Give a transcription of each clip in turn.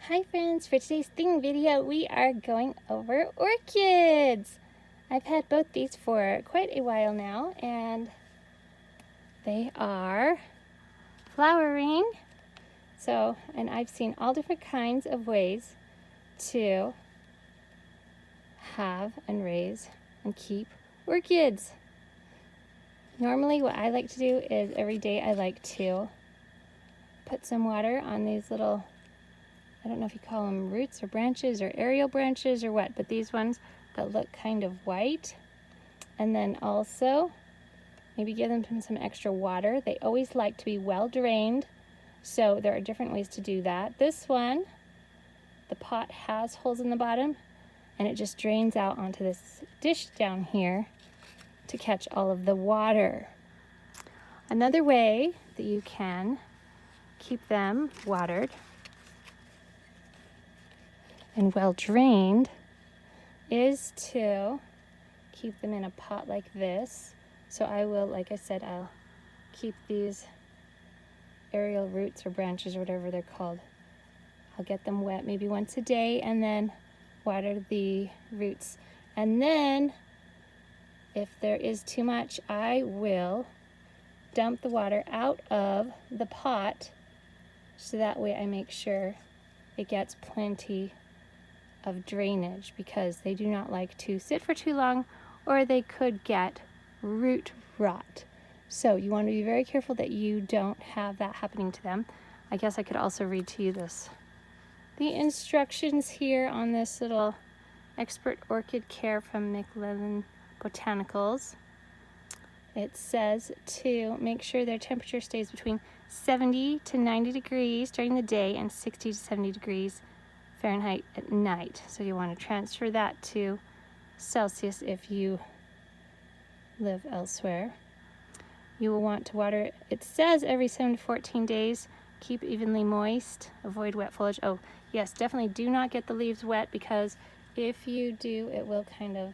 Hi friends, for today's thing video we are going over orchids. I've had both these for quite a while now and they are flowering. And I've seen all different kinds of ways to have and raise and keep orchids. Normally what I like to do is every day I like to put some water on these little, I don't know if you call them roots or branches or aerial branches or what, but these ones that look kind of white. And then also maybe give them some extra water. They always like to be well drained, so there are different ways to do that. This one, the pot has holes in the bottom and it just drains out onto this dish down here to catch all of the water. Another way that you can keep them watered and well drained is to keep them in a pot like this. So I will, like I said, I'll keep these aerial roots or branches or whatever they're called. I'll get them wet maybe once a day and then water the roots. And then if there is too much, I will dump the water out of the pot so that way I make sure it gets plenty of drainage, because they do not like to sit for too long or they could get root rot. So you want to be very careful that you don't have that happening to them. I guess I could also read to you the instructions here on this little Expert Orchid Care from McLellan Botanicals. It says to make sure their temperature stays between 70 to 90 degrees during the day and 60 to 70 degrees Fahrenheit at night. So you want to transfer that to Celsius if you live elsewhere. You will want to water, it says every 7 to 14 days. Keep evenly moist, avoid wet foliage. Oh yes, definitely do not get the leaves wet, because if you do, it will kind of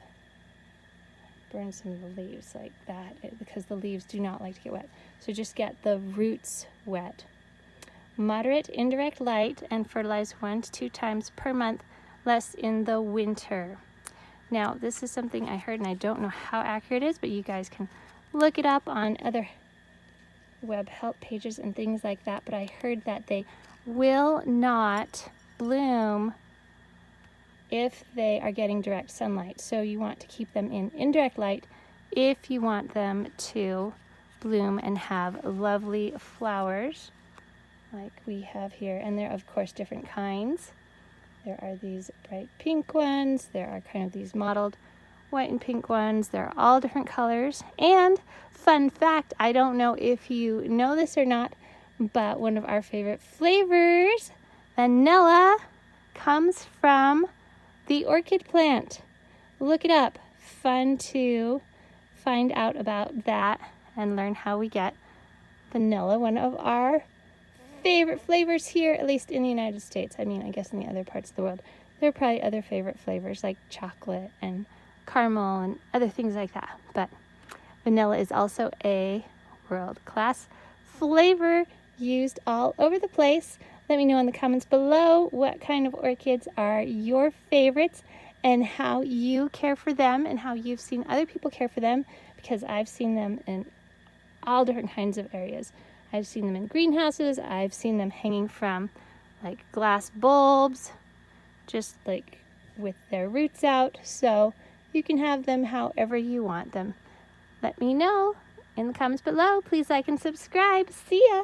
burn some of the leaves like that, because the leaves do not like to get wet. So just get the roots wet. Moderate indirect light and fertilize 1 to 2 times per month, less in the winter. Now, this is something I heard and I don't know how accurate it is, but you guys can look it up on other web help pages and things like that. But I heard that they will not bloom if they are getting direct sunlight. So you want to keep them in indirect light if you want them to bloom and have lovely flowers like we have here. And there are of course different kinds. There are these bright pink ones, there are kind of these mottled white and pink ones. They're all different colors. And fun fact, I don't know if you know this or not, but one of our favorite flavors, vanilla, comes from the orchid plant. Look it up. Fun to find out about that and learn how we get vanilla, one of our favorite flavors here, at least in the United States. I mean, I guess in the other parts of the world, there are probably other favorite flavors like chocolate and caramel and other things like that. But vanilla is also a world-class flavor used all over the place. Let me know in the comments below what kind of orchids are your favorites and how you care for them and how you've seen other people care for them, because I've seen them in all different kinds of areas. I've seen them in greenhouses, I've seen them hanging from like glass bulbs, just like with their roots out. So you can have them however you want them. Let me know in the comments below. Please like and subscribe. See ya!